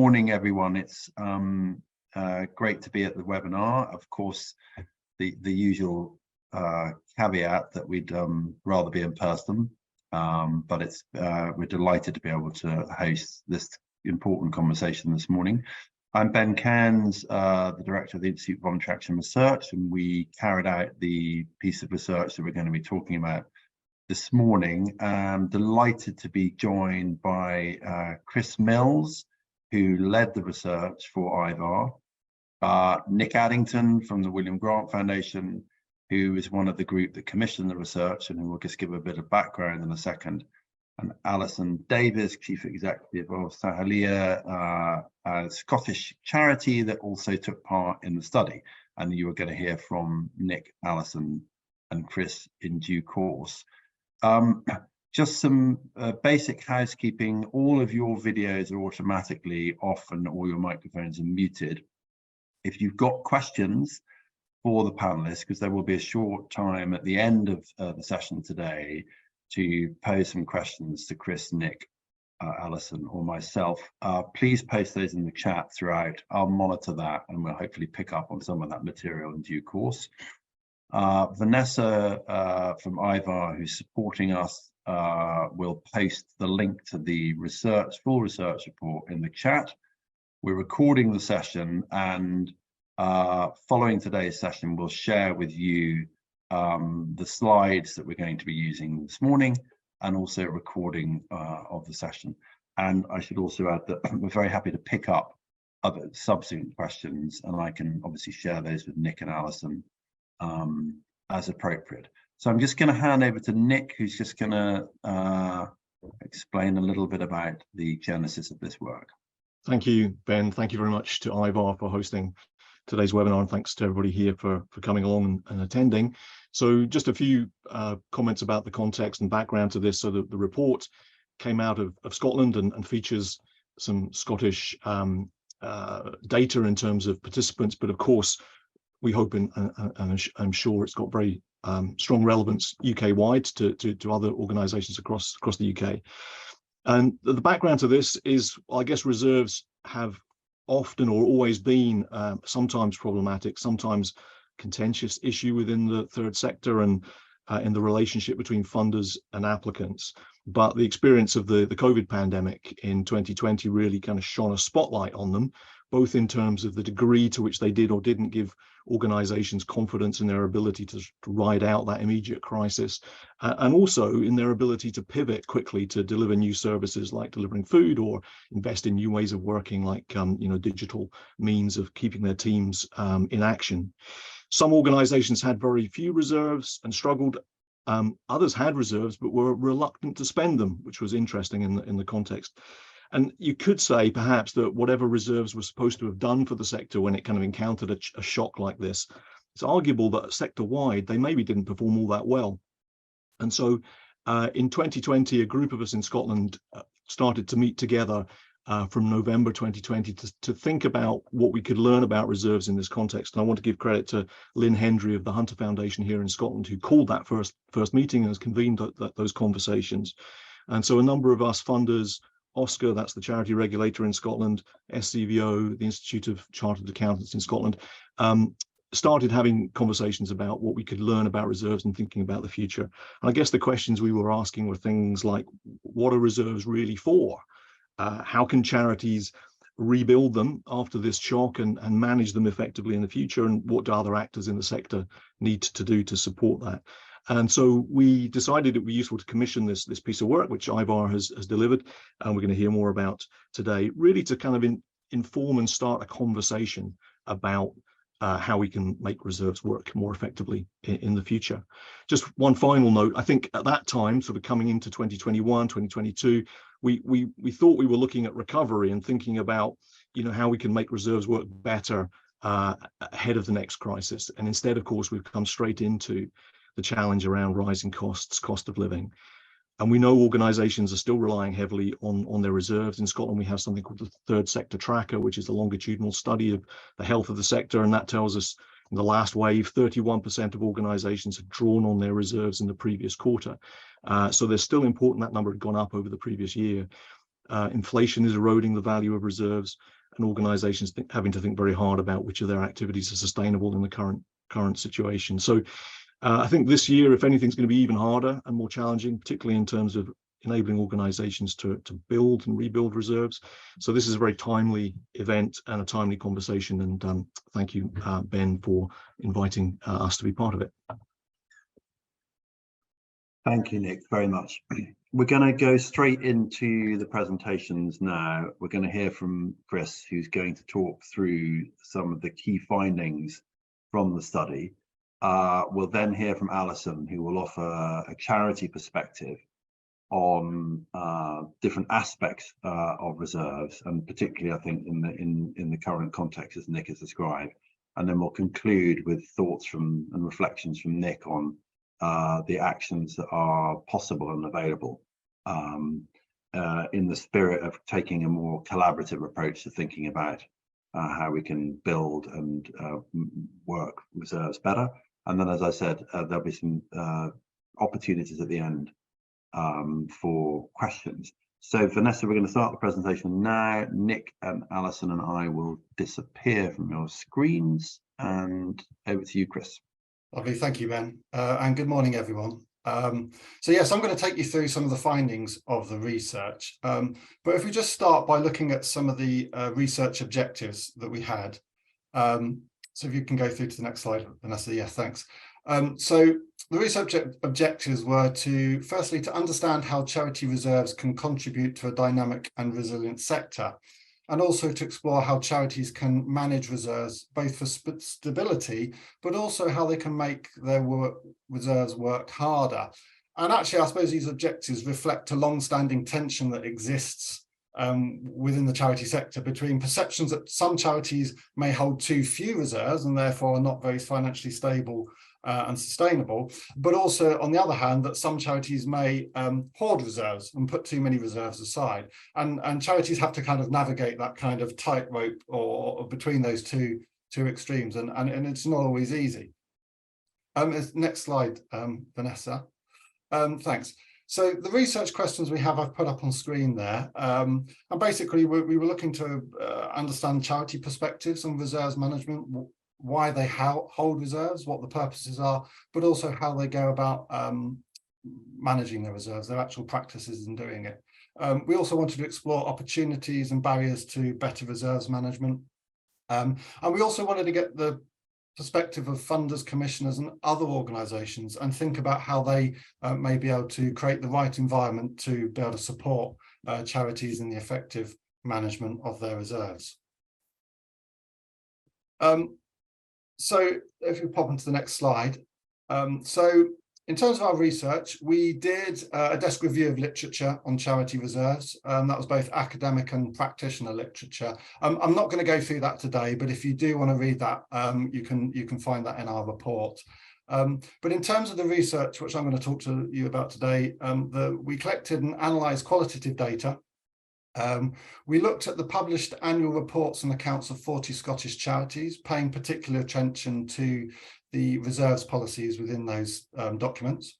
morning, everyone. It's great to be at the webinar. Of course, the usual caveat that we'd rather be in person, but it's we're delighted to be able to host this important conversation this morning. I'm Ben Cairns, the Director of the Institute for Voluntary Action Research, and we carried out the piece of research that we're going to be talking about this morning. I'm delighted to be joined by Chris Mills, who led the research for IVAR, Nick Addington from the William Grant Foundation, who is one of the group that commissioned the research and who will just give a bit of background in a second, and Alison Davis, Chief Executive of Saheliya, a Scottish charity that also took part in the study. And you are going to hear from Nick, Alison and Chris in due course. Just some basic housekeeping. All of your videos are automatically off and all your microphones are muted. If you've got questions for the panelists, because there will be a short time at the end of the session today to pose some questions to Chris, Nick, Alison or myself, please post those in the chat throughout. I'll monitor that and we'll hopefully pick up on some of that material in due course. Vanessa from IVAR, who's supporting us, will post the link to the full research report in the chat. We're recording the session, and following today's session, we'll share with you the slides that we're going to be using this morning, and also a recording of the session. And I should also add that we're very happy to pick up other subsequent questions, and I can obviously share those with Nick and Alison as appropriate. So I'm just going to hand over to Nick, who's just going to explain a little bit about the genesis of this work. Thank you, Ben. Thank you very much to IVAR for hosting today's webinar, and thanks to everybody here for coming along and attending. So just a few comments about the context and background to this. So the report came out of Scotland and features some Scottish data in terms of participants, but of course we hope and I'm sure it's got very strong relevance UK-wide to other organisations across the UK. And the background to this is, I guess, reserves have often or always been sometimes problematic, sometimes contentious issue within the third sector and in the relationship between funders and applicants. But the experience of the COVID pandemic in 2020 really kind of shone a spotlight on them, both in terms of the degree to which they did or didn't give organizations confidence in their ability to ride out that immediate crisis, and also in their ability to pivot quickly to deliver new services like delivering food or invest in new ways of working like digital means of keeping their teams in action. Some organizations had very few reserves and struggled. Others had reserves but were reluctant to spend them, which was interesting in the context. And you could say perhaps that whatever reserves were supposed to have done for the sector when it kind of encountered a shock like this, it's arguable that sector-wide they maybe didn't perform all that well. And so in 2020, a group of us in Scotland started to meet together from November 2020 to think about what we could learn about reserves in this context. And I want to give credit to Lynn Hendry of the Hunter Foundation here in Scotland, who called that first meeting and has convened those conversations. And so a number of us funders, OSCAR, that's the charity regulator in Scotland, SCVO, the Institute of Chartered Accountants in Scotland, started having conversations about what we could learn about reserves and thinking about the future. And I guess the questions we were asking were things like, what are reserves really for? How can charities rebuild them after this shock and manage them effectively in the future? And what do other actors in the sector need to do to support that? And so we decided it would be useful to commission this piece of work, which IVAR has delivered, and we're going to hear more about today, really to kind of inform and start a conversation about how we can make reserves work more effectively in the future. Just one final note, I think at that time, sort of coming into 2021, 2022, we thought we were looking at recovery and thinking about, how we can make reserves work better ahead of the next crisis. And instead, of course, we've come straight into the challenge around rising costs, cost of living. And we know organisations are still relying heavily on their reserves. In Scotland, we have something called the Third Sector Tracker, which is a longitudinal study of the health of the sector. And that tells us in the last wave, 31% of organisations had drawn on their reserves in the previous quarter. So they're still important. That number had gone up over the previous year. inflation is eroding the value of reserves, and organisations having to think very hard about which of their activities are sustainable in the current situation. So I think this year, if anything, is going to be even harder and more challenging, particularly in terms of enabling organisations to build and rebuild reserves. So this is a very timely event and a timely conversation, and thank you, Ben, for inviting us to be part of it. Thank you, Nick, very much. We're going to go straight into the presentations now. We're going to hear from Chris, who's going to talk through some of the key findings from the study. We'll then hear from Alison, who will offer a charity perspective on different aspects of reserves, and particularly, I think, in the current context as Nick has described. And then we'll conclude with thoughts from and reflections from Nick on the actions that are possible and available in the spirit of taking a more collaborative approach to thinking about how we can build and work reserves better. And then, as I said, there'll be some opportunities at the end for questions. So Vanessa, we're going to start the presentation now. Nick and Alison and I will disappear from your screens, and over to you, Chris. Lovely, thank you, Ben, and good morning, everyone. So yes, I'm going to take you through some of the findings of the research, but if we just start by looking at some of the research objectives that we had. So if you can go through to the next slide, Vanessa. Yeah, thanks. So the research objectives were to, firstly, to understand how charity reserves can contribute to a dynamic and resilient sector, and also to explore how charities can manage reserves, both for stability, but also how they can make their reserves work harder. And actually, I suppose these objectives reflect a long-standing tension that exists within the charity sector between perceptions that some charities may hold too few reserves and therefore are not very financially stable and sustainable, but also, on the other hand, that some charities may hoard reserves and put too many reserves aside, and charities have to kind of navigate that kind of tightrope or between those two extremes, and it's not always easy. Next slide, Vanessa. Thanks. So the research questions we have, I've put up on screen there, and basically we were looking to understand charity perspectives on reserves management, why they hold reserves, what the purposes are, but also how they go about managing their reserves, their actual practices in doing it. We also wanted to explore opportunities and barriers to better reserves management. And we also wanted to get the perspective of funders, commissioners and other organisations and think about how they may be able to create the right environment to be able to support charities in the effective management of their reserves. So if we pop into the next slide. So in terms of our research, we did a desk review of literature on charity reserves. That was both academic and practitioner literature. I'm not going to go through that today, but if you do want to read that, you can find that in our report. But in terms of the research, which I'm going to talk to you about today, we collected and analysed qualitative data. We looked at the published annual reports and accounts of 40 Scottish charities, paying particular attention to the reserves policies within those documents.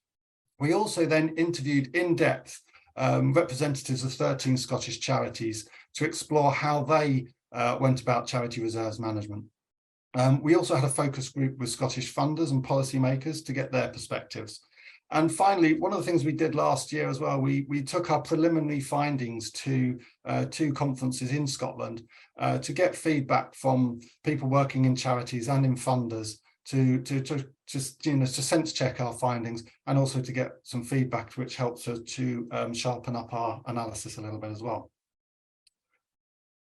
We also then interviewed in depth representatives of 13 Scottish charities to explore how they went about charity reserves management. We also had a focus group with Scottish funders and policymakers to get their perspectives. And finally, one of the things we did last year as well, we took our preliminary findings to 2 conferences in Scotland to get feedback from people working in charities and in funders to sense check our findings, and also to get some feedback which helps us to sharpen up our analysis a little bit as well.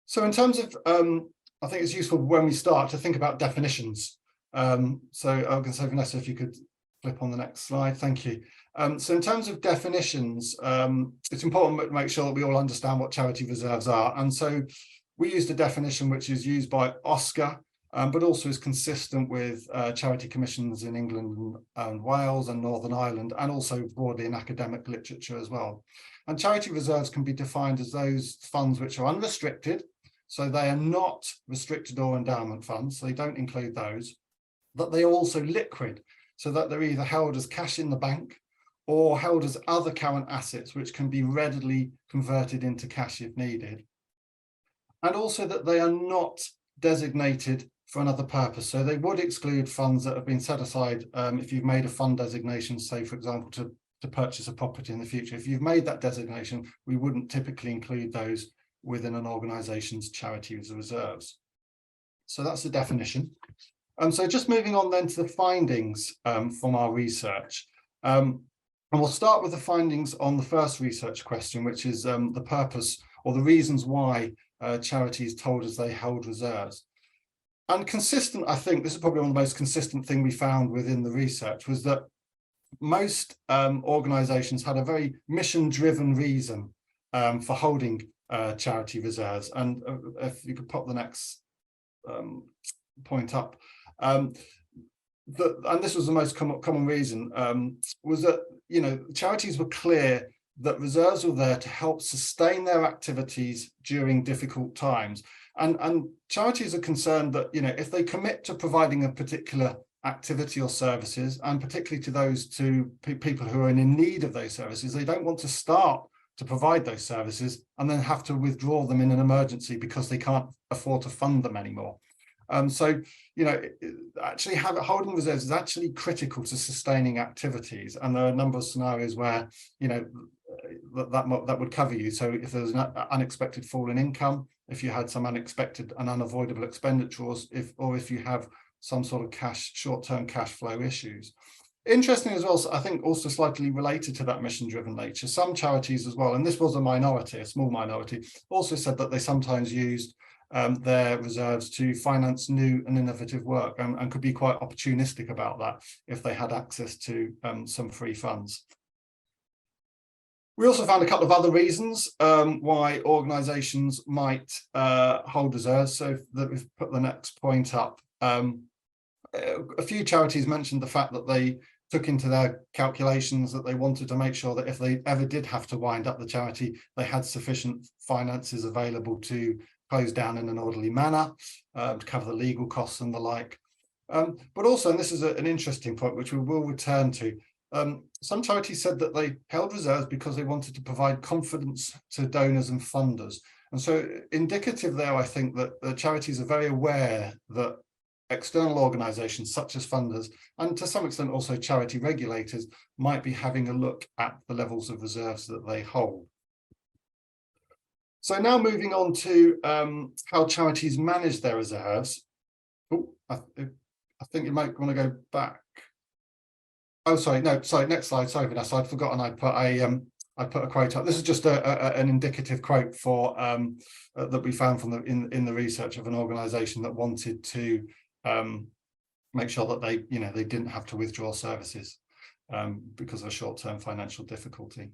So in terms of, I think it's useful when we start to think about definitions. So I'm going to say, Vanessa, if you could flip on the next slide. Thank you. So in terms of definitions, it's important to make sure that we all understand what charity reserves are. And so we used a definition which is used by OSCR, but also is consistent with charity commissions in England and Wales and Northern Ireland, and also broadly in academic literature as well. And charity reserves can be defined as those funds which are unrestricted, so they are not restricted or endowment funds, so they don't include those, but they are also liquid, so that they're either held as cash in the bank or held as other current assets which can be readily converted into cash if needed. And also that they are not designated for another purpose. So they would exclude funds that have been set aside if you've made a fund designation, say, for example, to purchase a property in the future. If you've made that designation, we wouldn't typically include those within an organisation's charity reserves. So that's the definition. So just moving on then to the findings from our research. And we'll start with the findings on the first research question, which is the purpose or the reasons why charities told us they held reserves. And consistent, I think, this is probably one of the most consistent thing we found within the research, was that most organisations had a very mission-driven reason for holding charity reserves. And if you could pop the next point up, and this was the most common reason, was that, you know, charities were clear that reserves were there to help sustain their activities during difficult times. And charities are concerned that, you know, if they commit to providing a particular activity or services, and particularly to those people who are in need of those services, they don't want to start to provide those services and then have to withdraw them in an emergency because they can't afford to fund them anymore. So, you know, actually holding reserves is actually critical to sustaining activities. And there are a number of scenarios where, you know, that would cover you. So if there's an unexpected fall in income, if you had some unexpected and unavoidable expenditures, or if you have some sort of short-term cash flow issues. Interesting as well, I think also slightly related to that mission-driven nature, some charities as well, and this was a minority, a small minority, also said that they sometimes used their reserves to finance new and innovative work, and could be quite opportunistic about that if they had access to some free funds. We also found a couple of other reasons why organisations might hold reserves. So that we've put the next point up. A few charities mentioned the fact that they took into their calculations that they wanted to make sure that if they ever did have to wind up the charity, they had sufficient finances available to close down in an orderly manner, to cover the legal costs and the like. But also, and this is an interesting point, which we will return to, some charities said that they held reserves because they wanted to provide confidence to donors and funders. And so indicative there, I think that the charities are very aware that external organisations such as funders, and to some extent also charity regulators, might be having a look at the levels of reserves that they hold. So now moving on to how charities manage their reserves. Oh, I think you might want to go back. Oh, sorry, no, sorry, next slide. Sorry, Vanessa, I'd forgotten I put a quote up. This is just an indicative quote for that we found from in the research of an organisation that wanted to make sure that they didn't have to withdraw services because of a short-term financial difficulty.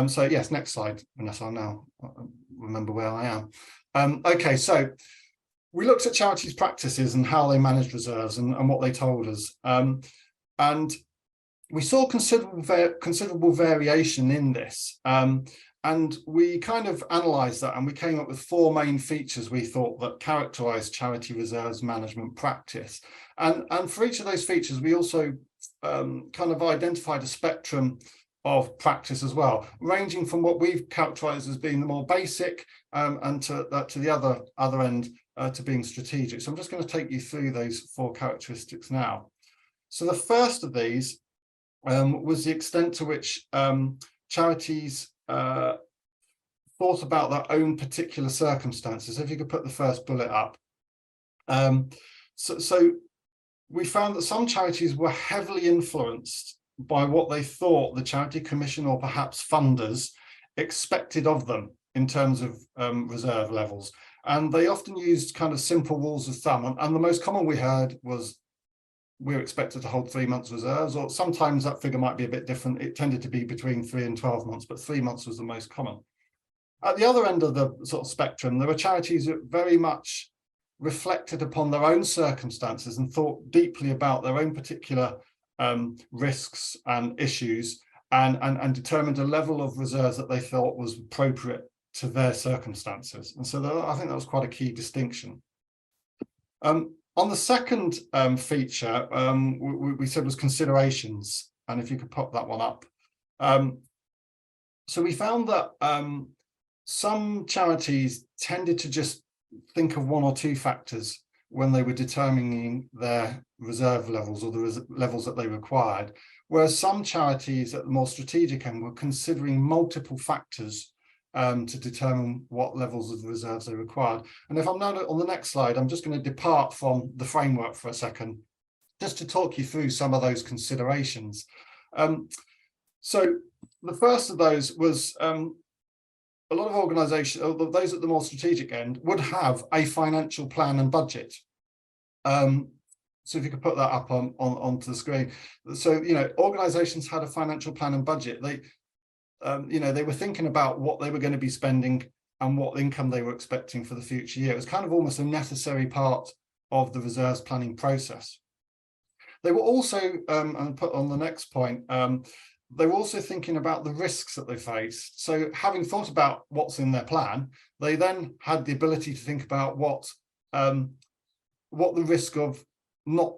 So yes, next slide, Vanessa. I'll now remember where I am. Okay, so we looked at charities' practices and how they managed reserves and what they told us, and we saw considerable variation in this. And we kind of analysed that, and we came up with four main features we thought that characterised charity reserves management practice. And for each of those features, we also kind of identified a spectrum of practice as well, ranging from what we've characterised as being the more basic and to the other end to being strategic. So I'm just going to take you through those four characteristics now. So the first of these was the extent to which charities thought about their own particular circumstances. If you could put the first bullet up. So we found that some charities were heavily influenced by what they thought the Charity Commission or perhaps funders expected of them in terms of reserve levels. And they often used kind of simple rules of thumb. And the most common we heard was, we're expected to hold 3 months reserves, or sometimes that figure might be a bit different. It tended to be between 3 and 12 months, but 3 months was the most common. At the other end of the sort of spectrum, there were charities that very much reflected upon their own circumstances and thought deeply about their own particular risks and issues, and determined a level of reserves that they thought was appropriate to their circumstances. And so I think that was quite a key distinction. On the second feature, we said was considerations, and if you could pop that one up, So we found that some charities tended to just think of one or two factors when they were determining their reserve levels or the levels that they required, whereas some charities at the more strategic end were considering multiple factors to determine what levels of the reserves they required. And if I'm now on the next slide, I'm just going to depart from the framework for a second, just to talk you through some of those considerations. So the first of those was a lot of organisations, those at the more strategic end, would have a financial plan and budget. So if you could put that up onto the screen. So, you know, organisations had a financial plan and budget. They, you know, they were thinking about what they were going to be spending and what income they were expecting for the future year. It was kind of almost a necessary part of the reserves planning process. They were also, and put on the next point, they were also thinking about the risks that they faced. So having thought about what's in their plan, they then had the ability to think about what the risk of not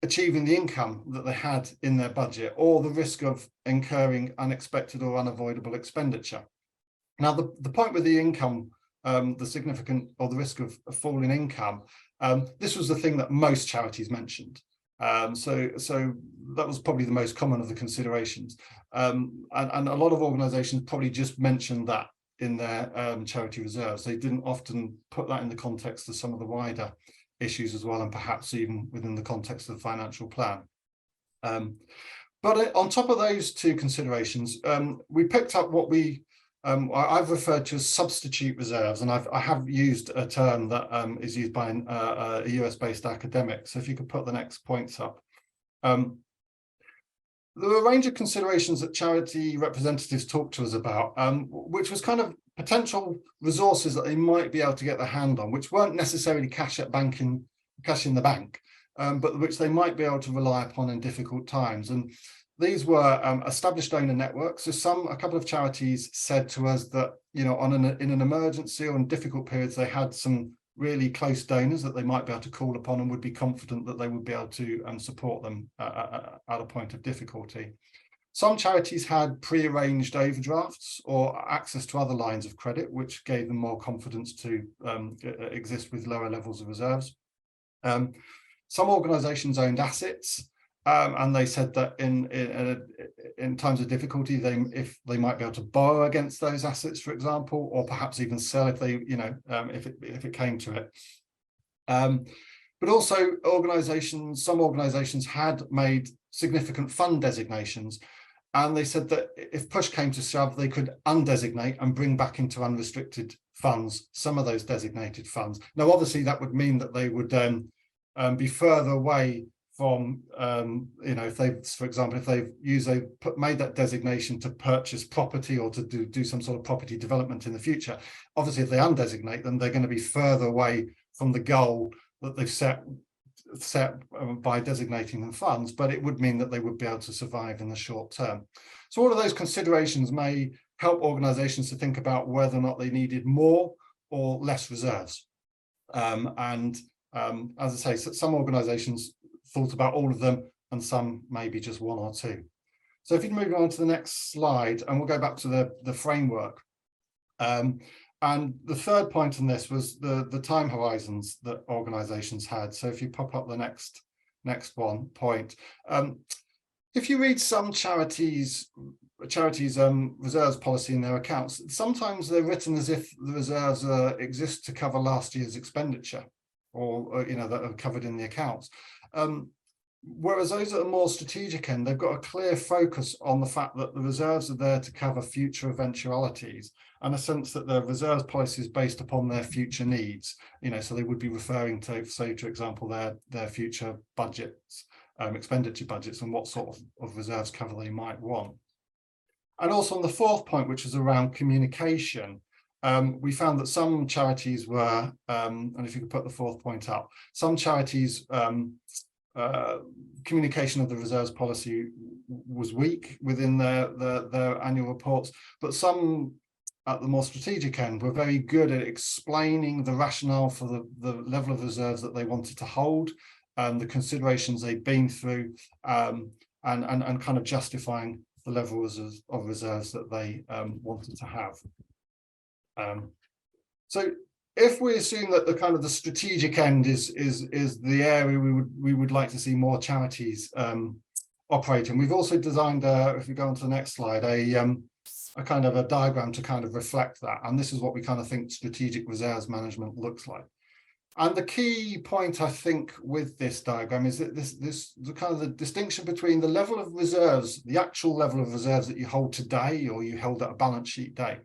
achieving the income that they had in their budget, or the risk of incurring unexpected or unavoidable expenditure. Now, the point with the income, the significant or the risk of a fall in income, this was the thing that most charities mentioned. So that was probably the most common of the considerations. And a lot of organisations probably just mentioned that in their charity reserves. They didn't often put that in the context of some of the wider issues as well, and perhaps even within the context of the financial plan. But on top of those two considerations, we picked up what I've referred to as substitute reserves, and I have used a term that is used by a US-based academic. So if you could put the next points up. There were a range of considerations that charity representatives talked to us about, which was kind of potential resources that they might be able to get their hand on, which weren't necessarily cash in the bank, but which they might be able to rely upon in difficult times. And these were established donor networks. So a couple of charities said to us that, you know, in an emergency or in difficult periods, they had some really close donors that they might be able to call upon and would be confident that they would be able to support them at a point of difficulty. Some charities had pre-arranged overdrafts or access to other lines of credit, which gave them more confidence to exist with lower levels of reserves. Some organisations owned assets, and they said that in times of difficulty, if they might be able to borrow against those assets, for example, or perhaps even sell if they, you know, if it came to it. But also some organisations had made significant fund designations, and they said that if push came to shove, they could undesignate and bring back into unrestricted funds some of those designated funds. Now, obviously, that would mean that they would be further away from, you know, if they've, for example, if they've made that designation to purchase property or to do some sort of property development in the future. Obviously, if they undesignate them, they're going to be further away from the goal that they've set by designating them funds, but it would mean that they would be able to survive in the short term. So all of those considerations may help organisations to think about whether or not they needed more or less reserves. As I say, some organisations thought about all of them, and some maybe just one or two. So if you move on to the next slide, and we'll go back to the framework. And the third point on this was the time horizons that organisations had. So if you pop up the next point. If you read some charities' reserves policy in their accounts, sometimes they're written as if the reserves exist to cover last year's expenditure, or you know, that are covered in the accounts. Whereas those at a more strategic end, they've got a clear focus on the fact that the reserves are there to cover future eventualities, and a sense that the reserves policy is based upon their future needs. You know, so they would be referring to, say, for example, their future budgets, expenditure budgets, and what sort of reserves cover they might want. And also on the fourth point, which is around communication, we found that some charities were, and if you could put the fourth point up, some charities communication of the reserves policy was weak within their annual reports, but some at the more strategic end were very good at explaining the rationale for the level of reserves that they wanted to hold, and the considerations they've been through, and kind of justifying the levels of reserves that they wanted to have. So if we assume that the kind of the strategic end is the area we would like to see more charities operating, we've also designed, if we go on to the next slide, a kind of a diagram to kind of reflect that. And this is what we kind of think strategic reserves management looks like. And the key point, I think, with this diagram is that the kind of the distinction between the level of reserves, the actual level of reserves that you hold today or you held at a balance sheet date.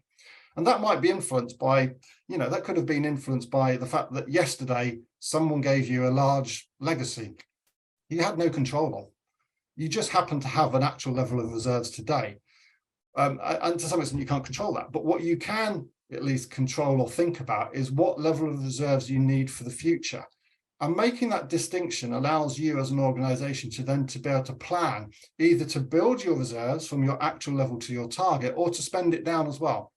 And that might be influenced by, that could have been influenced by the fact that yesterday someone gave you a large legacy you had no control of. You just happen to have an actual level of reserves today. And to some extent, you can't control that. But what you can at least control or think about is what level of reserves you need for the future. And making that distinction allows you as an organization to then to be able to plan either to build your reserves from your actual level to your target or to spend it down as well.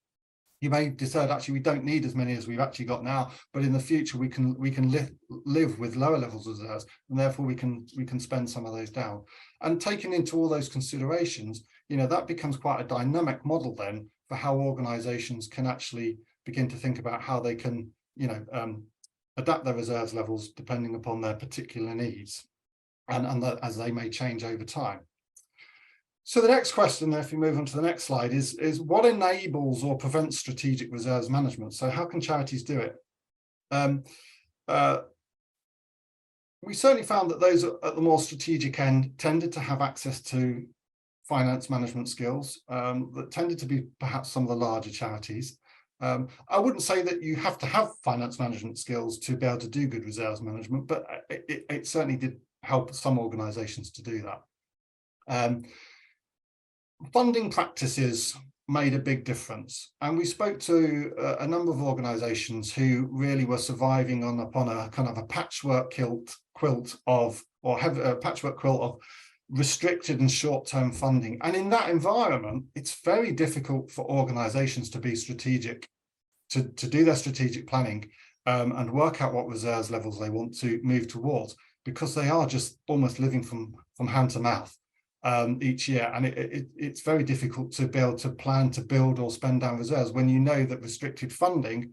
You may decide actually we don't need as many as we've actually got now, but in the future we can live with lower levels of reserves, and therefore we can spend some of those down. And taking into all those considerations, that becomes quite a dynamic model then for how organizations can actually begin to think about how they can adapt their reserves levels depending upon their particular needs and as they may change over time. So the next question, if we move on to the next slide, is what enables or prevents strategic reserves management? So how can charities do it? We certainly found that those at the more strategic end tended to have access to finance management skills that tended to be perhaps some of the larger charities. I wouldn't say that you have to have finance management skills to be able to do good reserves management, but it certainly did help some organizations to do that. Funding practices made a big difference, and we spoke to a number of organizations who really were surviving upon a kind of a patchwork quilt of restricted and short-term funding. And in that environment, it's very difficult for organizations to be strategic, to do their strategic planning and work out what reserves levels they want to move towards, because they are just almost living from hand to mouth each year. And it's very difficult to be able to plan to build or spend down reserves when you know that restricted funding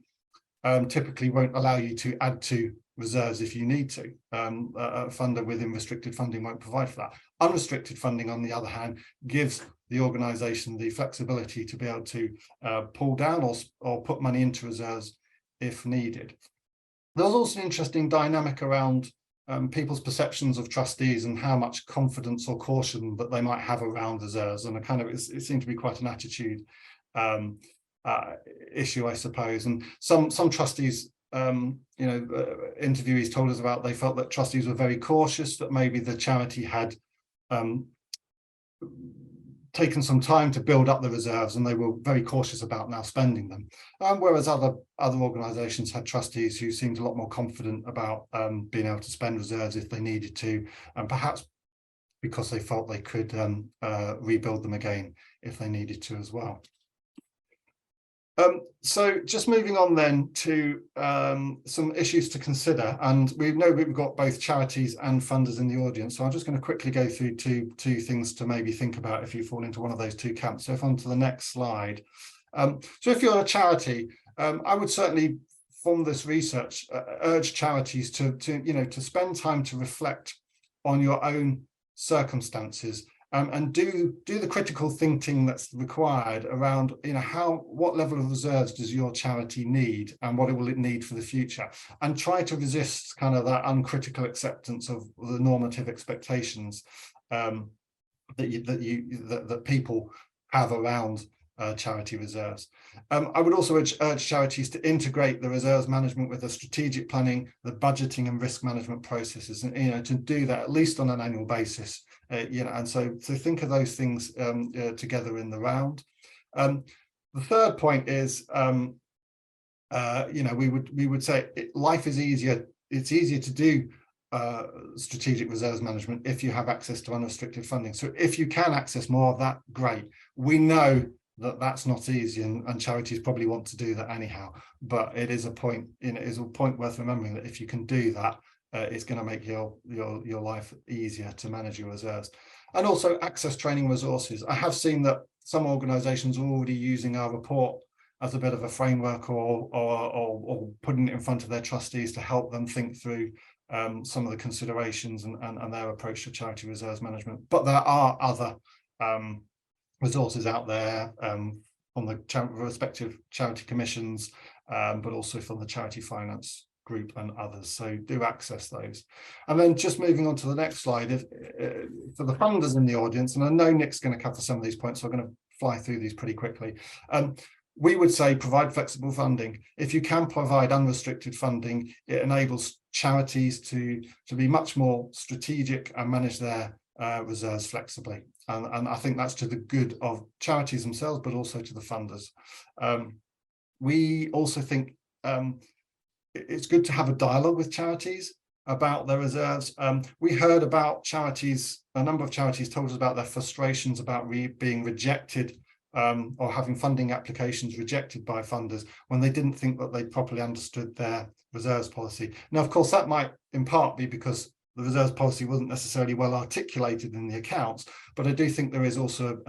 typically won't allow you to add to reserves if you need to. A funder within restricted funding won't provide for that. Unrestricted funding, on the other hand, gives the organisation the flexibility to be able to pull down or put money into reserves if needed. There's also an interesting dynamic around people's perceptions of trustees and how much confidence or caution that they might have around reserves, and it seemed to be quite an attitude issue, I suppose. And some trustees, interviewees told us about, they felt that trustees were very cautious, that maybe the charity had taken some time to build up the reserves and they were very cautious about now spending them. Whereas other organisations had trustees who seemed a lot more confident about being able to spend reserves if they needed to, and perhaps because they felt they could rebuild them again if they needed to as well. So just moving on then to some issues to consider, and we know we've got both charities and funders in the audience, so I'm just going to quickly go through two things to maybe think about if you fall into one of those two camps. So if on to the next slide. So if you're a charity, I would certainly, from this research, urge charities to spend time to reflect on your own circumstances. And do the critical thinking that's required around, what level of reserves does your charity need and what will it need for the future, and try to resist kind of that uncritical acceptance of the normative expectations that people have around charity reserves. I would also urge charities to integrate the reserves management with the strategic planning, the budgeting and risk management processes, and to do that at least on an annual basis. And so think of those things together in the round. The third point is, we would say life is easier. It's easier to do strategic reserves management if you have access to unrestricted funding. So if you can access more of that, great. We know that that's not easy, and charities probably want to do that anyhow. But it is a point, is a point worth remembering that if you can do that, it's going to make your life easier to manage your reserves. And also access training resources. I have seen that some organisations are already using our report as a bit of a framework or putting it in front of their trustees to help them think through some of the considerations and their approach to charity reserves management. But there are other resources out there on the respective charity commissions, but also from the charity finance group and others, so do access those. And then just moving on to the next slide, for the funders in the audience, and I know Nick's going to cover some of these points, so I'm going to fly through these pretty quickly. We would say provide flexible funding. If you can provide unrestricted funding, it enables charities to be much more strategic and manage their reserves flexibly. And I think that's to the good of charities themselves, but also to the funders. We also think it's good to have a dialogue with charities about their reserves. We heard about charities, a number of charities told us about their frustrations about being rejected or having funding applications rejected by funders when they didn't think that they properly understood their reserves policy. Now, of course, that might in part be because the reserves policy wasn't necessarily well articulated in the accounts, but I do think there is also,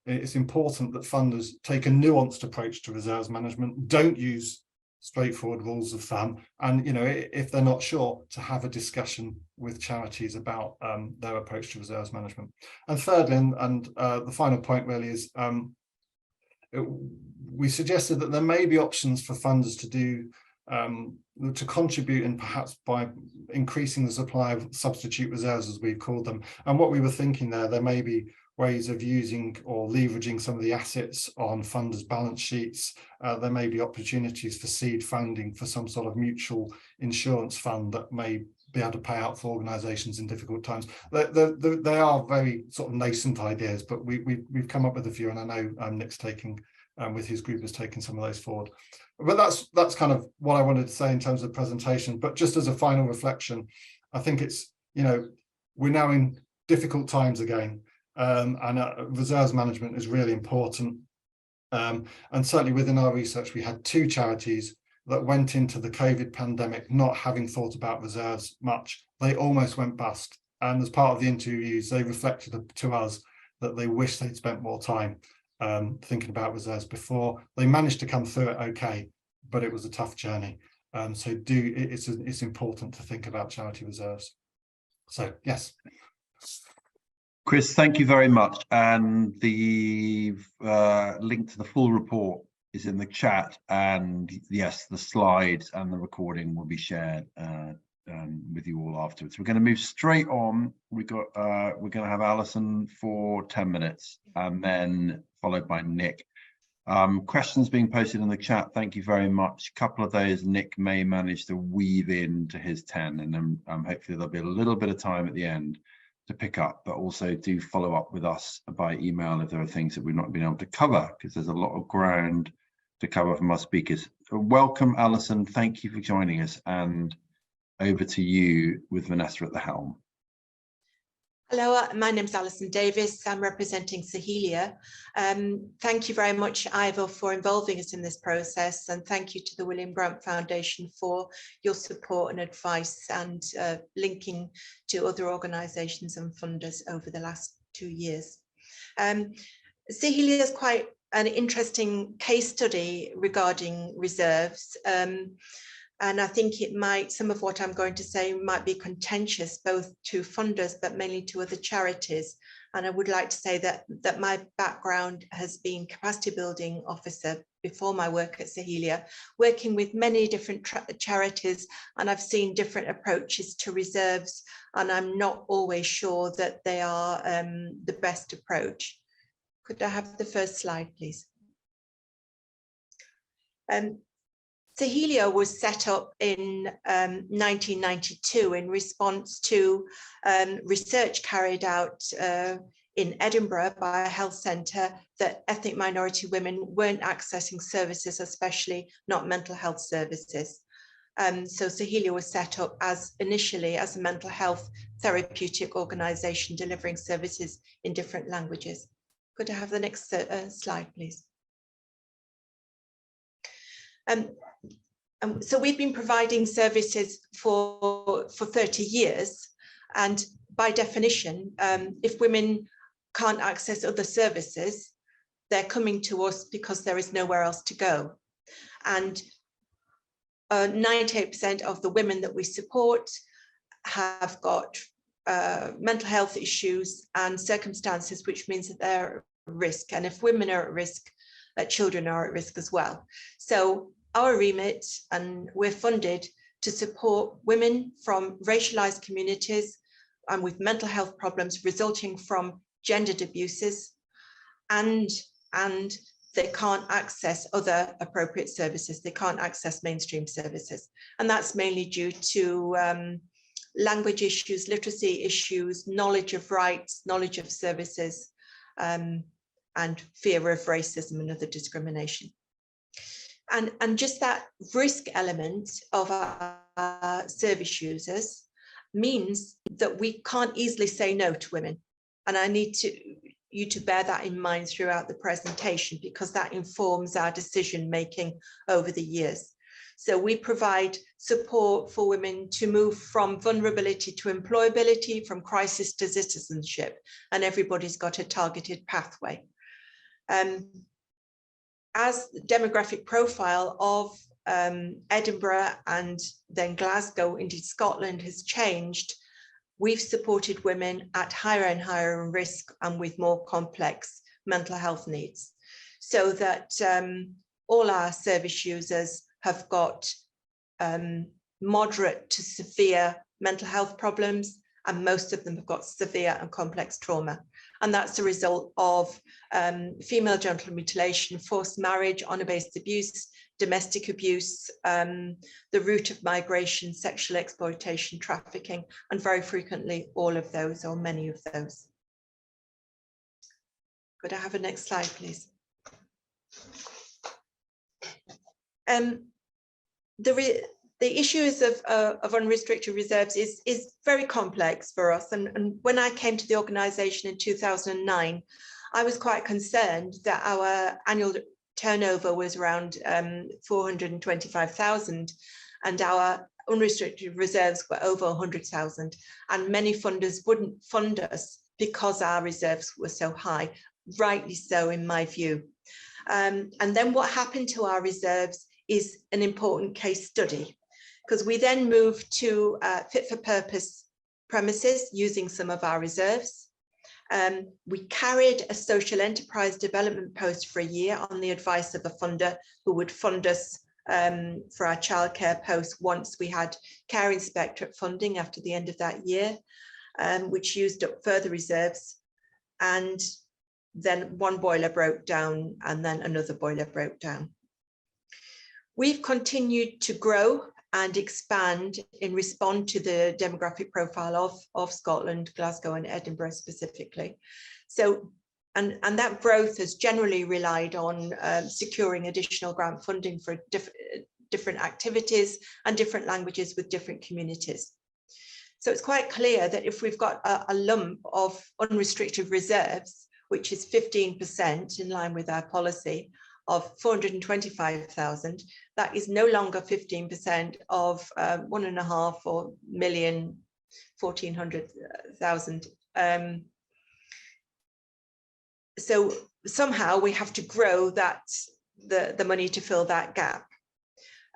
it's important that funders take a nuanced approach to reserves management, don't use straightforward rules of thumb, and if they're not sure, to have a discussion with charities about their approach to reserves management. And thirdly, and the final point really is, we suggested that there may be options for funders to do to contribute, and perhaps by increasing the supply of substitute reserves, as we've called them. And what we were thinking there may be ways of using or leveraging some of the assets on funders' balance sheets. There may be opportunities for seed funding for some sort of mutual insurance fund that may be able to pay out for organisations in difficult times. They are very sort of nascent ideas, but we've come up with a few, and I know Nick's taking, with his group, has taken some of those forward. But that's kind of what I wanted to say in terms of presentation. But just as a final reflection, I think it's, we're now in difficult times again. And reserves management is really important. And certainly within our research, we had 2 charities that went into the COVID pandemic not having thought about reserves much. They almost went bust. And as part of the interviews, they reflected to us that they wish they'd spent more time thinking about reserves before. They managed to come through it okay, but it was a tough journey. So it's important to think about charity reserves. So yes. Chris, thank you very much. And the link to the full report is in the chat. And yes, the slides and the recording will be shared with you all afterwards. We're going to move straight on. We're going to have Alison for 10 minutes and then followed by Nick. Questions being posted in the chat. Thank you very much. A couple of those Nick may manage to weave into his 10, and then hopefully there'll be a little bit of time at the end to pick up, but also do follow up with us by email if there are things that we've not been able to cover, because there's a lot of ground to cover from our speakers. Welcome, Alison. Thank you for joining us, and over to you with Vanessa at the helm. Hello, my name is Alison Davis. I'm representing Saheliya. Thank you very much, IVAR, for involving us in this process, and thank you to the William Grant Foundation for your support and advice and linking to other organisations and funders over the last 2 years. Saheliya is quite an interesting case study regarding reserves. And I think some of what I'm going to say might be contentious both to funders, but mainly to other charities. And I would like to say that my background has been capacity building officer before my work at Saheliya, working with many different charities, and I've seen different approaches to reserves, and I'm not always sure that they are the best approach. Could I have the first slide, please? Saheliya was set up in 1992 in response to research carried out in Edinburgh by a health centre that ethnic minority women weren't accessing services, especially not mental health services. So Saheliya was set up initially as a mental health therapeutic organisation delivering services in different languages. Could I have the next slide, please? So we've been providing services for 30 years, and by definition, if women can't access other services, they're coming to us because there is nowhere else to go. And 98% of the women that we support have got mental health issues and circumstances, which means that they're at risk. And if women are at risk, children are at risk as well. So our remit, and we're funded to support women from racialized communities and with mental health problems resulting from gendered abuses, and they can't access other appropriate services. They can't access mainstream services. And that's mainly due to language issues, literacy issues, knowledge of rights, knowledge of services, and fear of racism and other discrimination. And just that risk element of our service users means that we can't easily say no to women. And I need you to bear that in mind throughout the presentation, because that informs our decision making over the years. So we provide support for women to move from vulnerability to employability, from crisis to citizenship, and everybody's got a targeted pathway. As the demographic profile of Edinburgh and then Glasgow into Scotland has changed, we've supported women at higher and higher risk and with more complex mental health needs, so that all our service users have got moderate to severe mental health problems, and most of them have got severe and complex trauma. And that's a result of female genital mutilation, forced marriage, honour-based abuse, domestic abuse, the route of migration, sexual exploitation, trafficking, and very frequently all of those or many of those. Could I have a next slide, please? The issues of unrestricted reserves is very complex for us. And when I came to the organisation in 2009, I was quite concerned that our annual turnover was around 425,000 and our unrestricted reserves were over 100,000. And many funders wouldn't fund us because our reserves were so high, rightly so in my view. And then what happened to our reserves is an important case study, because we then moved to fit for purpose premises using some of our reserves. We carried a social enterprise development post for a year on the advice of a funder who would fund us for our childcare post once we had care inspectorate funding after the end of that year, which used up further reserves. And then one boiler broke down and then another boiler broke down. We've continued to grow and expand in response to the demographic profile of Scotland, Glasgow and Edinburgh specifically. So, and that growth has generally relied on securing additional grant funding for different activities and different languages with different communities. So it's quite clear that if we've got a lump of unrestricted reserves, which is 15% in line with our policy, of 425,000, that is no longer 15% of 1.5 or million, 1,400,000. So somehow we have to grow that the money to fill that gap.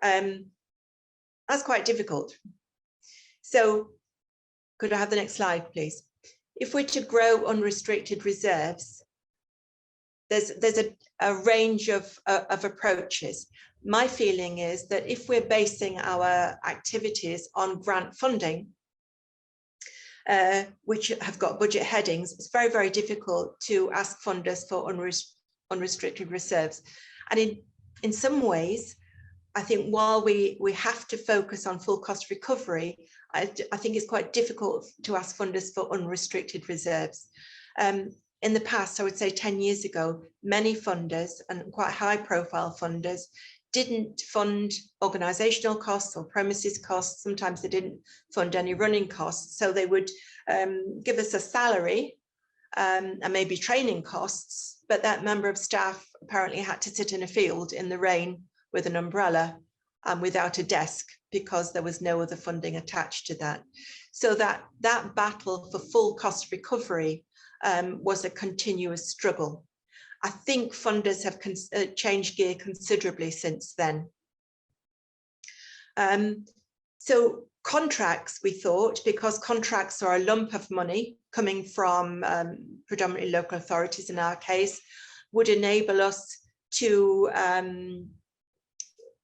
That's quite difficult. So could I have the next slide, please? If we're to grow unrestricted reserves, there's a range of approaches. My feeling is that if we're basing our activities on grant funding, which have got budget headings, it's very, very difficult to ask funders for unrestricted reserves. And in some ways, I think while we have to focus on full cost recovery, I think it's quite difficult to ask funders for unrestricted reserves. In the past, I would say 10 years ago, many funders and quite high profile funders didn't fund organizational costs or premises costs. Sometimes they didn't fund any running costs. So they would give us a salary and maybe training costs, but that member of staff apparently had to sit in a field in the rain with an umbrella and without a desk because there was no other funding attached to that. So that battle for full cost recovery was a continuous struggle. I think funders have changed gear considerably since then. So contracts, we thought, because contracts are a lump of money coming from predominantly local authorities in our case, would enable us to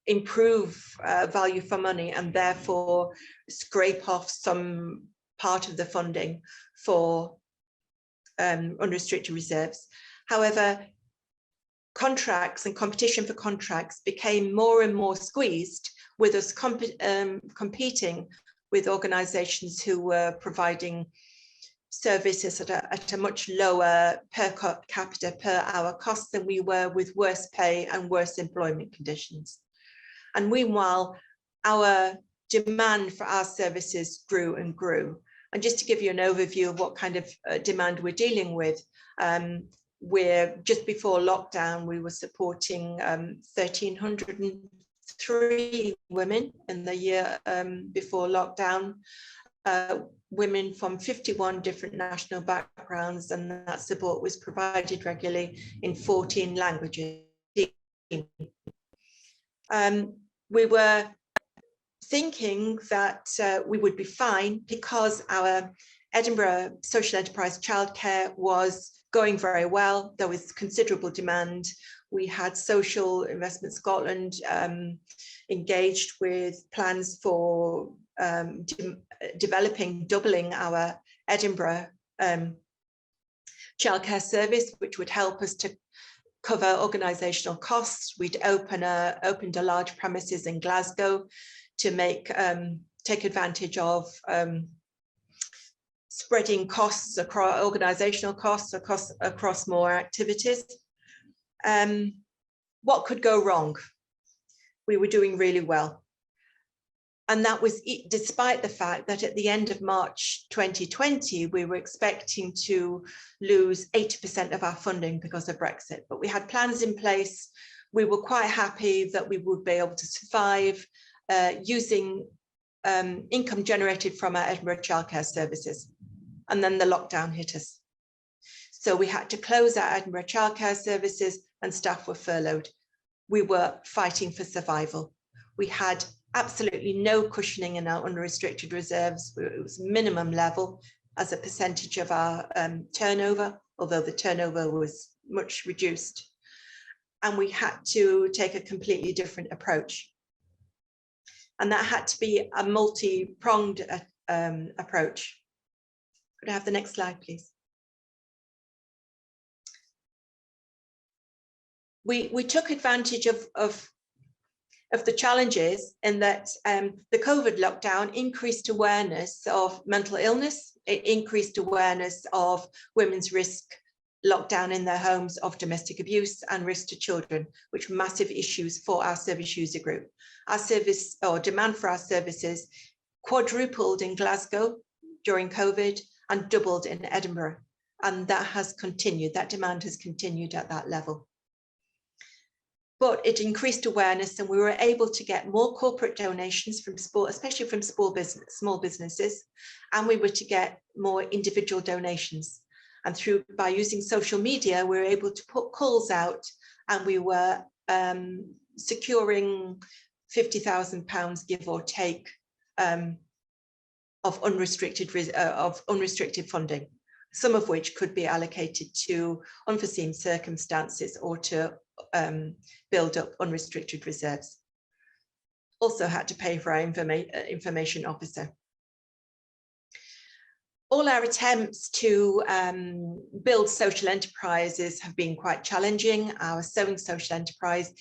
improve value for money and therefore scrape off some part of the funding for unrestricted reserves. However, contracts and competition for contracts became more and more squeezed, with us competing with organisations who were providing services at a much lower per capita per hour cost than we were, with worse pay and worse employment conditions. And meanwhile, our demand for our services grew and grew. And just to give you an overview of what kind of demand we're dealing with, we're just before lockdown, we were supporting 1,303 women in the year before lockdown, women from 51 different national backgrounds, and that support was provided regularly in 14 languages. We were thinking that we would be fine because our Edinburgh social enterprise childcare was going very well. There was considerable demand. We had Social Investment Scotland engaged with plans for doubling our Edinburgh childcare service, which would help us to cover organisational costs. We'd opened a large premises in Glasgow to take advantage of spreading costs across organisational costs across more activities. What could go wrong? We were doing really well. And that was despite the fact that at the end of March 2020, we were expecting to lose 80% of our funding because of Brexit. But we had plans in place. We were quite happy that we would be able to survive using income generated from our Edinburgh childcare services. And then the lockdown hit us. So we had to close our Edinburgh childcare services and staff were furloughed. We were fighting for survival. We had absolutely no cushioning in our unrestricted reserves. It was minimum level as a percentage of our turnover, although the turnover was much reduced. And we had to take a completely different approach. And that had to be a multi-pronged approach. Could I have the next slide, please? We took advantage of the challenges in that the COVID lockdown increased awareness of mental illness. It increased awareness of women's risk lockdown in their homes, of domestic abuse and risk to children, which were massive issues for our service user group. Our service or demand for our services quadrupled in Glasgow during COVID and doubled in Edinburgh. And that has continued, that demand has continued at that level. But it increased awareness and we were able to get more corporate donations from especially from small businesses, and we were to get more individual donations. And by using social media, we were able to put calls out, and we were securing £50,000 give or take of unrestricted funding, some of which could be allocated to unforeseen circumstances or to build up unrestricted reserves. Also had to pay for our information officer. All our attempts to build social enterprises have been quite challenging. Our sewing social enterprise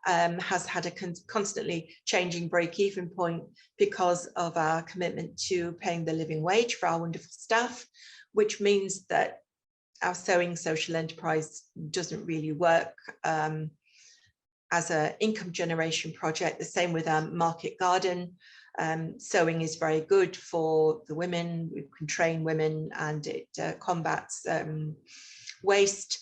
has had a constantly changing break-even point because of our commitment to paying the living wage for our wonderful staff, which means that our sewing social enterprise doesn't really work as an income generation project. The same with our market garden. Sewing is very good for the women. We can train women and it combats waste.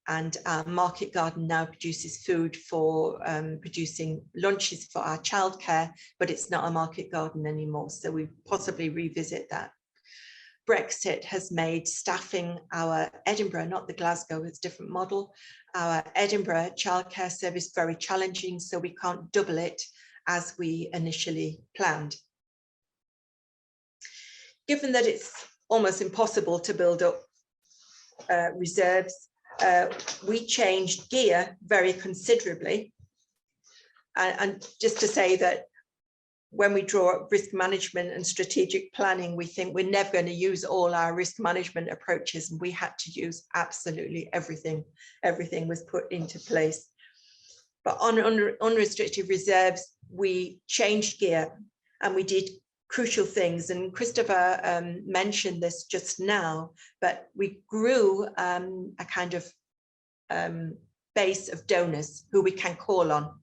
and our market garden now produces food for producing lunches for our childcare, but it's not a market garden anymore. So we possibly revisit that. Brexit has made staffing our Edinburgh, not the Glasgow, it's a different model, our Edinburgh childcare service very challenging, so we can't double it as we initially planned. Given that it's almost impossible to build up reserves, we changed gear very considerably. And just to say that when we draw up risk management and strategic planning, we think we're never going to use all our risk management approaches, and we had to use absolutely everything. Everything was put into place. But on unrestricted reserves, we changed gear and we did crucial things. And Christopher mentioned this just now, but we grew a kind of base of donors who we can call on.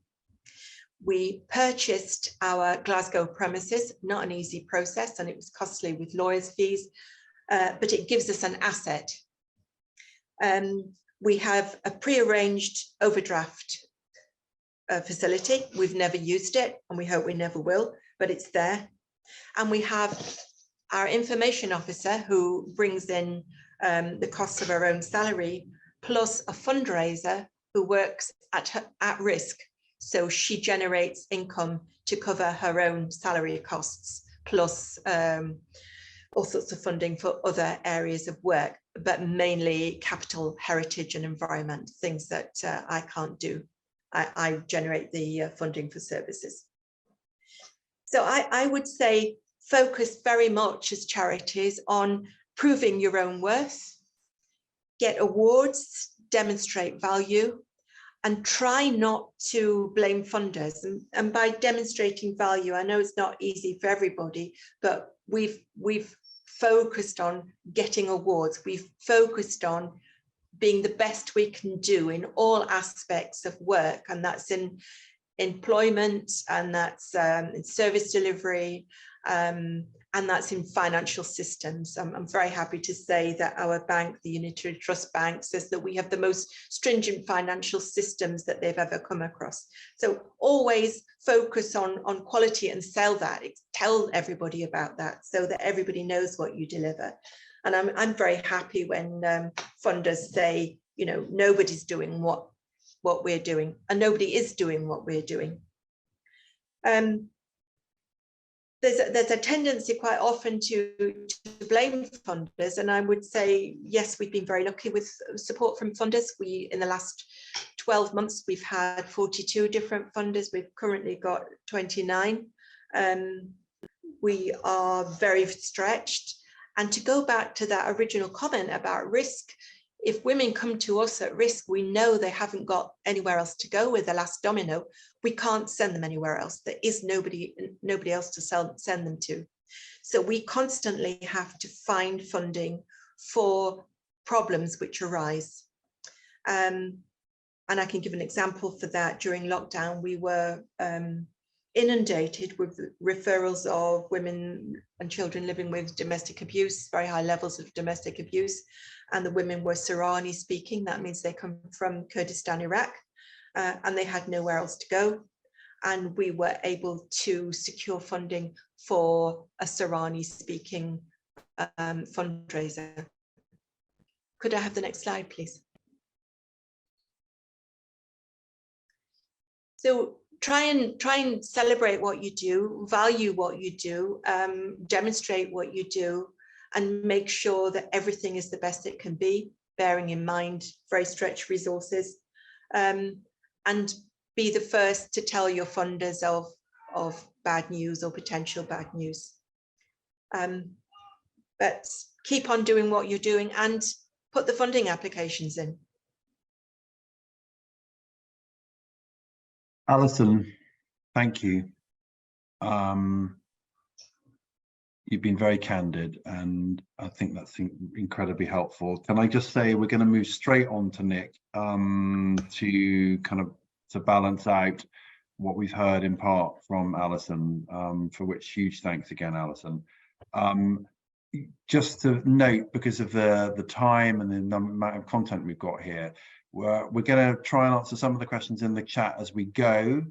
We purchased our Glasgow premises, not an easy process, and it was costly with lawyers' fees, but it gives us an asset. We have a pre-arranged overdraft facility. We've never used it, and we hope we never will, but it's there. And we have our information officer who brings in the costs of her own salary, plus a fundraiser who works at risk. So she generates income to cover her own salary costs, plus all sorts of funding for other areas of work, but mainly capital, heritage and environment, things that I can't do. I generate the funding for services. So I would say focus very much as charities on proving your own worth, get awards, demonstrate value, and try not to blame funders. And by demonstrating value, I know it's not easy for everybody, but we've focused on getting awards. We've focused on being the best we can do in all aspects of work, and that's in employment, and that's in service delivery, and that's in financial systems. I'm very happy to say that our bank, the Unitary Trust Bank, says that we have the most stringent financial systems that they've ever come across. So always focus on quality and sell that. Tell everybody about that so that everybody knows what you deliver. And I'm very happy when funders say, you know, nobody's doing what we're doing, and nobody is doing what we're doing. There's a tendency quite often to blame funders, and I would say, yes, we've been very lucky with support from funders. In the last 12 months, we've had 42 different funders. We've currently got 29. We are very stretched. And to go back to that original comment about risk, if women come to us at risk, we know they haven't got anywhere else to go with the last domino. We can't send them anywhere else. There is nobody else to send them to. So we constantly have to find funding for problems which arise. And I can give an example for that. During lockdown, we were inundated with referrals of women and children living with domestic abuse, very high levels of domestic abuse. And the women were Sorani speaking. That means they come from Kurdistan, Iraq, and they had nowhere else to go. And we were able to secure funding for a Sorani speaking fundraiser. Could I have the next slide, please? So try and celebrate what you do, value what you do, demonstrate what you do, and make sure that everything is the best it can be, bearing in mind very stretched resources, and be the first to tell your funders of bad news or potential bad news. But keep on doing what you're doing and put the funding applications in. Alison, thank you. You've been very candid, and I think that's incredibly helpful. Can I just say we're going to move straight on to Nick to balance out what we've heard in part from Alison, for which huge thanks again, Alison. Just to note, because of the time and the amount of content we've got here, we're going to try and answer some of the questions in the chat as we go,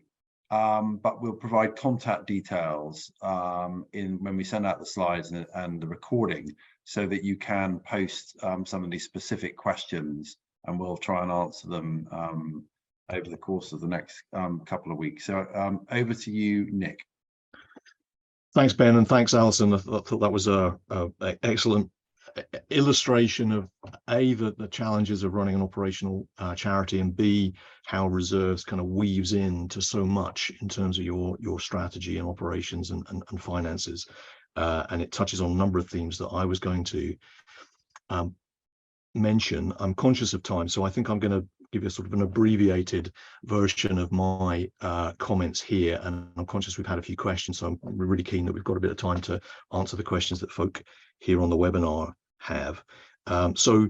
but we'll provide contact details when we send out the slides and the recording, so that you can post some of these specific questions, and we'll try and answer them over the course of the next couple of weeks. So over to you, Nick. Thanks, Ben, and thanks, Alison. I thought that was a excellent illustration of A, the challenges of running an operational charity, and B, how reserves kind of weaves into so much in terms of your strategy and operations and finances. And it touches on a number of themes that I was going to mention. I'm conscious of time, so I think I'm going to give you sort of an abbreviated version of my comments here, and I'm conscious we've had a few questions, so I'm really keen that we've got a bit of time to answer the questions that folk here on the webinar have. So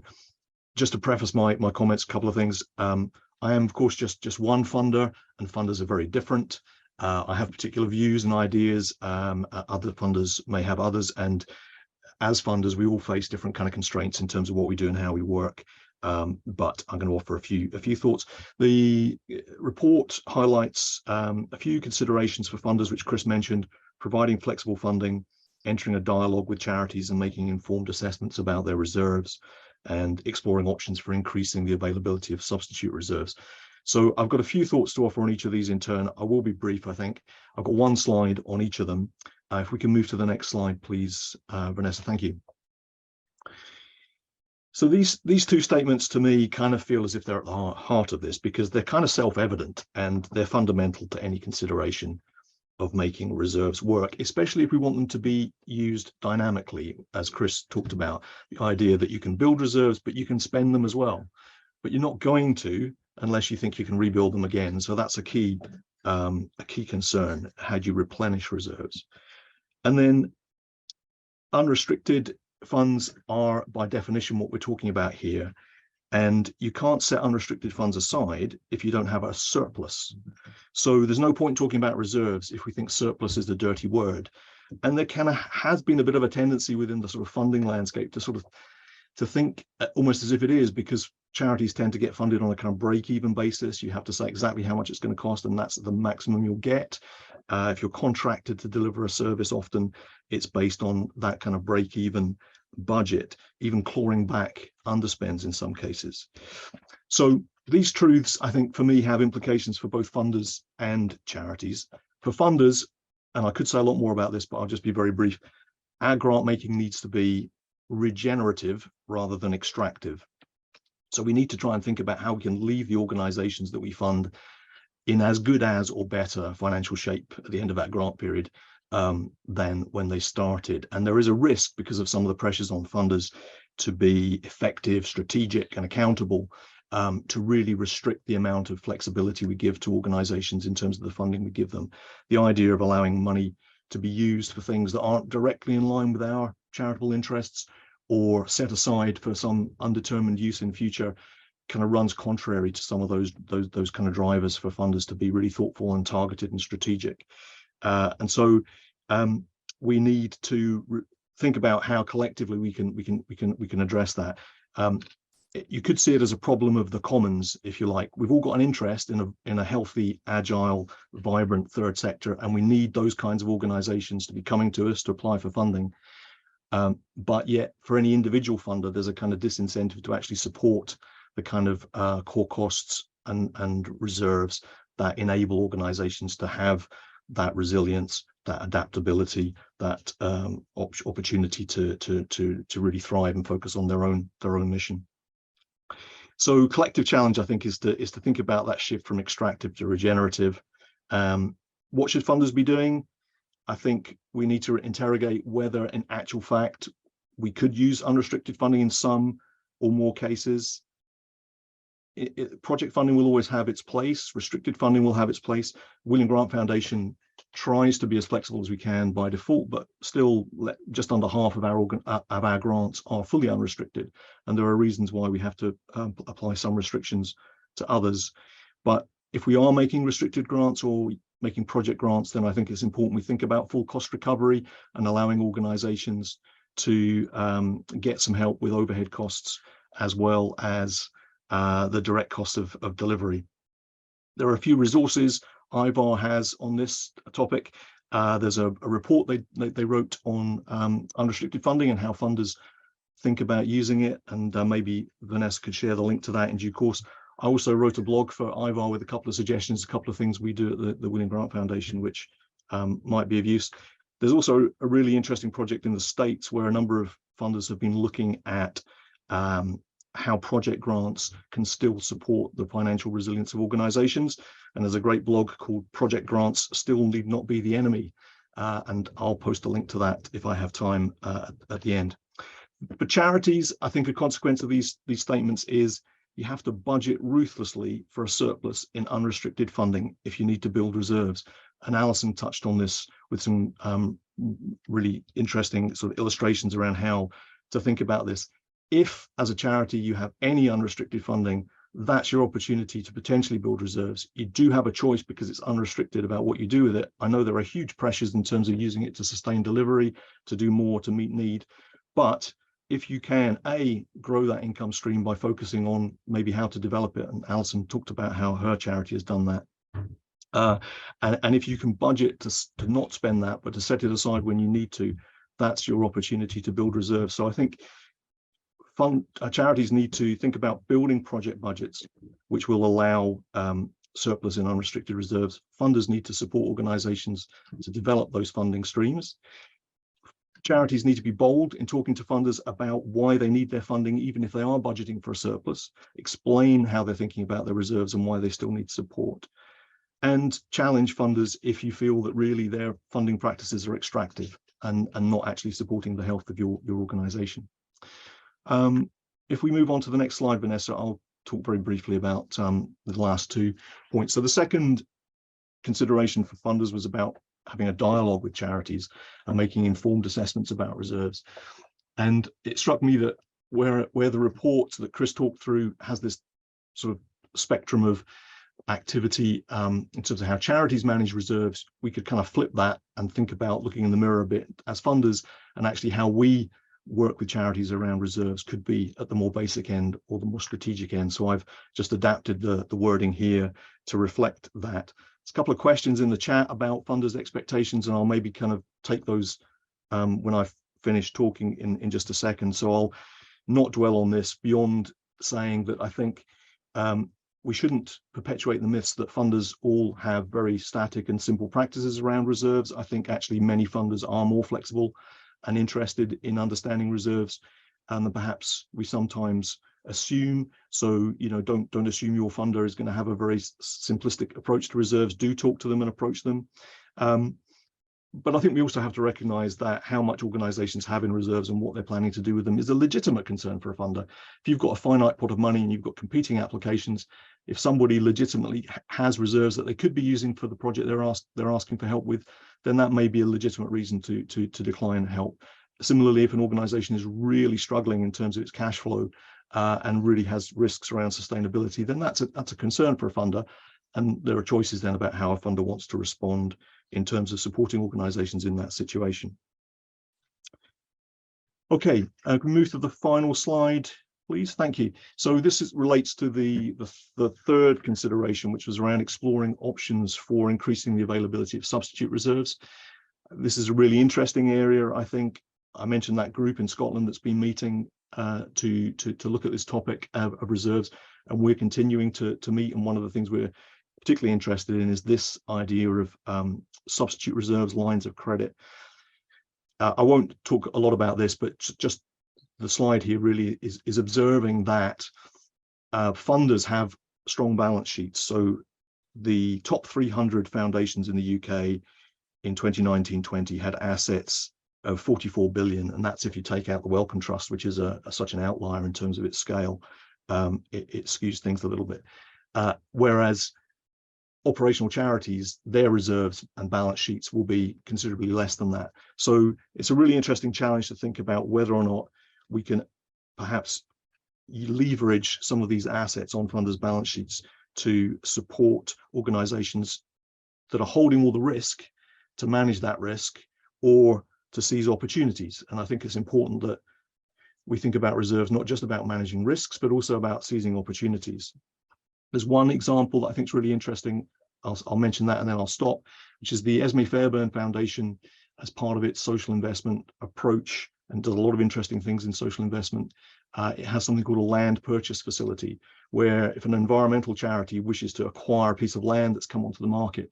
just to preface my comments, a couple of things. I am, of course, just one funder, and funders are very different. I have particular views and ideas. Other funders may have others, and as funders, we all face different kind of constraints in terms of what we do and how we work. But I'm going to offer a few thoughts. The report highlights a few considerations for funders, which Chris mentioned: providing flexible funding, entering a dialogue with charities and making informed assessments about their reserves, and exploring options for increasing the availability of substitute reserves. So I've got a few thoughts to offer on each of these in turn. I will be brief, I think. I've got one slide on each of them. If we can move to the next slide, please, Vanessa, thank you. So these two statements to me kind of feel as if they're at the heart of this, because they're kind of self-evident and they're fundamental to any consideration of making reserves work, especially if we want them to be used dynamically, as Chris talked about, the idea that you can build reserves, but you can spend them as well. But you're not going to unless you think you can rebuild them again. So that's a key concern. How do you replenish reserves? And then unrestricted funds are by definition what we're talking about here, and you can't set unrestricted funds aside if you don't have a surplus. So there's no point talking about reserves if we think surplus is the dirty word. And there kind of has been a bit of a tendency within the sort of funding landscape to think almost as if it is, because charities tend to get funded on a kind of break-even basis. You have to say exactly how much it's going to cost, and that's the maximum you'll get. If you're contracted to deliver a service, often it's based on that kind of break-even budget, even clawing back underspends in some cases. So these truths, I think, for me, have implications for both funders and charities. For funders, and I could say a lot more about this, but I'll just be very brief, our grant making needs to be regenerative rather than extractive. So we need to try and think about how we can leave the organizations that we fund in as good as or better financial shape at the end of that grant period than when they started. And there is a risk, because of some of the pressures on funders to be effective, strategic and accountable, to really restrict the amount of flexibility we give to organizations in terms of the funding we give them. The idea of allowing money to be used for things that aren't directly in line with our charitable interests or set aside for some undetermined use in future kind of runs contrary to some of those kind of drivers for funders to be really thoughtful and targeted and strategic. And so we need to think about how collectively we can address that. You could see it as a problem of the commons, if you like. We've all got an interest in a healthy, agile, vibrant third sector, and we need those kinds of organizations to be coming to us to apply for funding. But yet, for any individual funder, there's a kind of disincentive to actually support the kind of core costs and reserves that enable organizations to have that resilience, that adaptability, that opportunity to really thrive and focus on their own mission. So collective challenge, I think, is to think about that shift from extractive to regenerative. What should funders be doing? I think we need to interrogate whether, in actual fact, we could use unrestricted funding in some or more cases. Project funding will always have its place. Restricted funding will have its place. William Grant Foundation tries to be as flexible as we can by default, but still just under half of our grants are fully unrestricted, and there are reasons why we have to apply some restrictions to others. But if we are making restricted grants or making project grants, then I think it's important we think about full cost recovery and allowing organizations to get some help with overhead costs, as well as the direct cost of delivery. There are a few resources IVAR has on this topic. There's a report they wrote on unrestricted funding and how funders think about using it, and maybe Vanessa could share the link to that in due course. I also wrote a blog for IVAR with a couple of suggestions, a couple of things we do at the William Grant Foundation, which might be of use. There's also a really interesting project in the States where a number of funders have been looking at how project grants can still support the financial resilience of organizations. And there's a great blog called Project Grants Still Need Not Be the Enemy. And I'll post a link to that if I have time at the end. For charities, I think a consequence of these statements is you have to budget ruthlessly for a surplus in unrestricted funding if you need to build reserves. And Alison touched on this with some really interesting sort of illustrations around how to think about this. If, as a charity, you have any unrestricted funding, that's your opportunity to potentially build reserves. You do have a choice because it's unrestricted about what you do with it. I know there are huge pressures in terms of using it to sustain delivery, to do more, to meet need. But if you can, A, grow that income stream by focusing on maybe how to develop it, and Alison talked about how her charity has done that. And if you can budget to not spend that, but to set it aside when you need to, that's your opportunity to build reserves. So I think charities need to think about building project budgets, which will allow surplus in unrestricted reserves. Funders need to support organizations to develop those funding streams. Charities need to be bold in talking to funders about why they need their funding, even if they are budgeting for a surplus, explain how they're thinking about their reserves and why they still need support, and challenge funders if you feel that really their funding practices are extractive and not actually supporting the health of your organization. If we move on to the next slide, Vanessa, I'll talk very briefly about the last 2 points. So the second consideration for funders was about having a dialogue with charities and making informed assessments about reserves. And it struck me that where the report that Chris talked through has this sort of spectrum of activity in terms of how charities manage reserves, we could kind of flip that and think about looking in the mirror a bit as funders, and actually how we work with charities around reserves could be at the more basic end or the more strategic end. So I've just adapted the wording here to reflect that. There's a couple of questions in the chat about funders' expectations, and I'll maybe kind of take those when I've finished talking in just a second. So I'll not dwell on this beyond saying that I think we shouldn't perpetuate the myths that funders all have very static and simple practices around reserves. I think actually many funders are more flexible and interested in understanding reserves than perhaps we sometimes assume. So, you know, don't assume your funder is going to have a very simplistic approach to reserves. Do talk to them and approach them. But I think we also have to recognize that how much organizations have in reserves and what they're planning to do with them is a legitimate concern for a funder. If you've got a finite pot of money and you've got competing applications, if somebody legitimately has reserves that they could be using for the project they're asking for help with, then that may be a legitimate reason to decline help. Similarly, if an organization is really struggling in terms of its cash flow and really has risks around sustainability, then that's a concern for a funder. And there are choices then about how a funder wants to respond in terms of supporting organizations in that situation. Okay, can we move to the final slide, please? Thank you. So this relates to the third consideration, which was around exploring options for increasing the availability of substitute reserves. This is a really interesting area. I think I mentioned that group in Scotland that's been meeting to look at this topic of reserves, and we're continuing to meet. And one of the things we're particularly interested in is this idea of substitute reserves, lines of credit. I won't talk a lot about this, but just the slide here really is observing that funders have strong balance sheets. So the top 300 foundations in the UK in 2019-20 had assets of 44 billion, and that's if you take out the Wellcome Trust, which is such an outlier in terms of its scale. It skews things a little bit. Whereas operational charities, their reserves and balance sheets will be considerably less than that. So it's a really interesting challenge to think about whether or not we can perhaps leverage some of these assets on funders' balance sheets to support organizations that are holding all the risk, to manage that risk, or to seize opportunities. And I think it's important that we think about reserves not just about managing risks, but also about seizing opportunities. There's one example that I think is really interesting. I'll mention that and then I'll stop, which is the Esme Fairbairn Foundation, as part of its social investment approach, and does a lot of interesting things in social investment. It has something called a land purchase facility, where if an environmental charity wishes to acquire a piece of land that's come onto the market,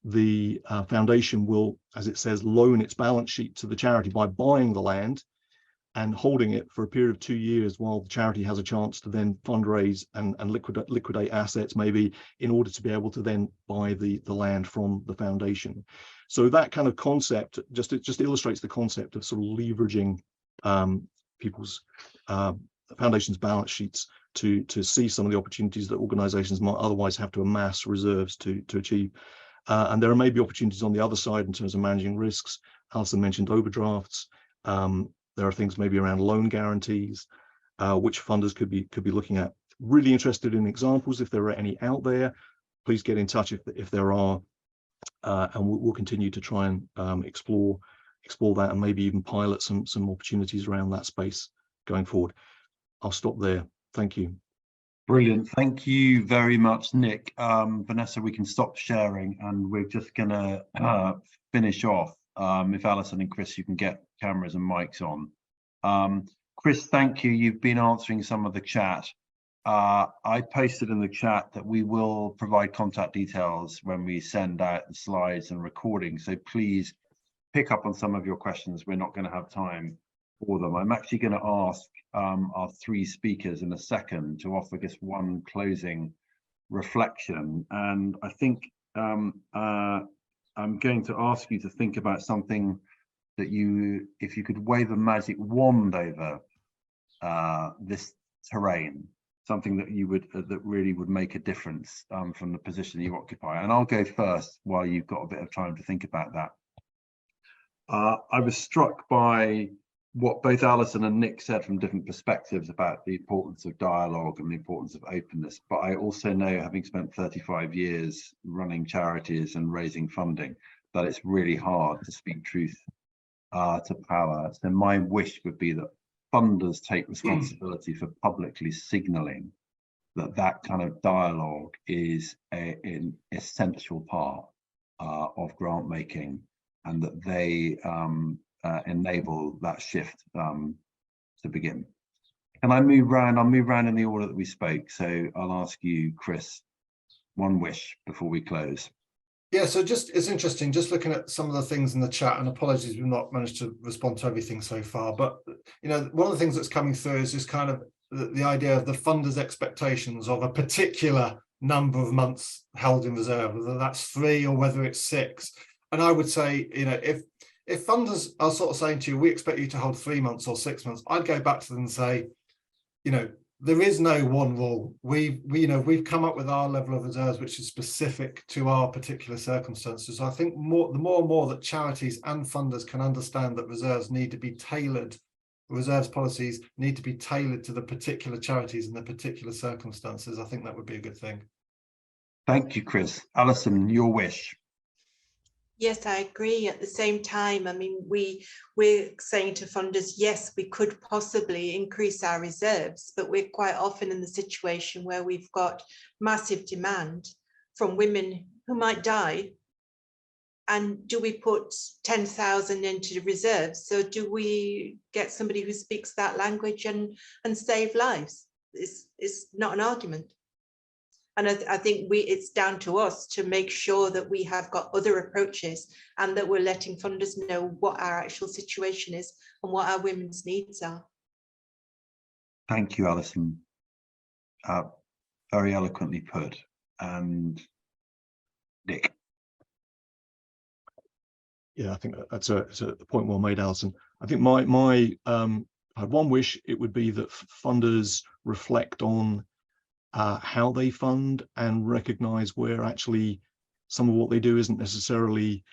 the foundation will, as it says, loan its balance sheet to the charity by buying the land and holding it for a period of 2 years while the charity has a chance to then fundraise and liquidate assets, maybe, in order to be able to then buy the land from the foundation. So that kind of concept just illustrates the concept of sort of leveraging people's foundations' balance sheets to see some of the opportunities that organizations might otherwise have to amass reserves to achieve. And there are maybe opportunities on the other side in terms of managing risks. Alison mentioned overdrafts. There are things maybe around loan guarantees, which funders could be looking at. Really interested in examples. If there are any out there, please get in touch if there are, and we'll continue to try and explore that, and maybe even pilot some opportunities around that space going forward. I'll stop there. Thank you. Brilliant. Thank you very much, Nick. Vanessa, we can stop sharing, and we're just going to finish off. If Alison and Chris, you can get cameras and mics on. Chris, thank you. You've been answering some of the chat. I posted in the chat that we will provide contact details when we send out the slides and recordings. So please pick up on some of your questions. We're not going to have time for them. I'm actually going to ask our three speakers in a second to offer just one closing reflection. And I think I'm going to ask you to think about something that if you could wave a magic wand over this terrain, something that that really would make a difference from the position you occupy. And I'll go first while you've got a bit of time to think about that. I was struck by what both Alison and Nick said from different perspectives about the importance of dialogue and the importance of openness. But I also know, having spent 35 years running charities and raising funding, that it's really hard to speak truth to power. So my wish would be that funders take responsibility for publicly signalling that kind of dialogue is an essential part of grant making, and that they enable that shift to begin. Can I move round? I'll move round in the order that we spoke. So I'll ask you, Chris, one wish before we close. Yeah, so it's interesting, just looking at some of the things in the chat, and apologies we've not managed to respond to everything so far, but one of the things that's coming through is just kind of the idea of the funders' expectations of a particular number of months held in reserve, whether that's 3 or whether it's 6. And I would say, if funders are sort of saying to you, we expect you to hold 3 months or 6 months, I'd go back to them and say, there is no one rule. We've come up with our level of reserves, which is specific to our particular circumstances. So I think the more and more that charities and funders can understand that reserves need to be tailored, reserves policies need to be tailored to the particular charities and the particular circumstances, I think that would be a good thing. Thank you, Chris. Alison, your wish. Yes, I agree. At the same time, I mean, we're saying to funders, yes, we could possibly increase our reserves, but we're quite often in the situation where we've got massive demand from women who might die. And do we put 10,000 into the reserves? So do we get somebody who speaks that language and save lives? It's not an argument. And I think it's down to us to make sure that we have got other approaches and that we're letting funders know what our actual situation is and what our women's needs are. Thank you, Alison. Very eloquently put. And Nick. Yeah, I think that's a point well made, Alison. I think my one wish, it would be that funders reflect on how they fund and recognize where actually some of what they do isn't necessarily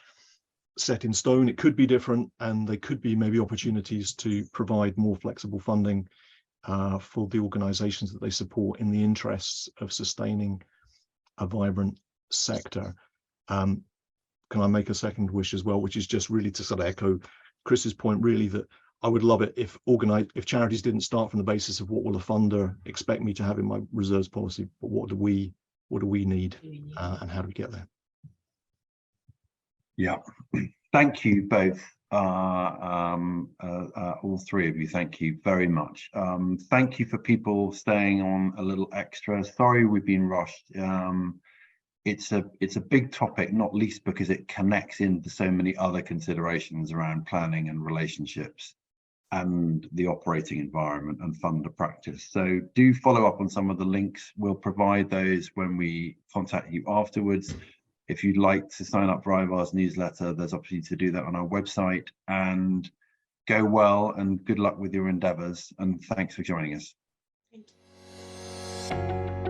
set in stone. It could be different, and there could be maybe opportunities to provide more flexible funding for the organizations that they support in the interests of sustaining a vibrant sector. Can I make a second wish as well, which is just really to sort of echo Chris's point, really, that I would love it if charities didn't start from the basis of what will a funder expect me to have in my reserves policy, but what do we need, and how do we get there? Yeah, thank you both, all three of you. Thank you very much. Thank you for people staying on a little extra. Sorry we've been rushed. It's a big topic, not least because it connects into so many other considerations around planning and relationships and the operating environment and funder practice. So do follow up on some of the links. We'll provide those when we contact you afterwards. If you'd like to sign up for IVAR's newsletter, there's opportunity to do that on our website. And go well and good luck with your endeavours. And thanks for joining us. Thank you.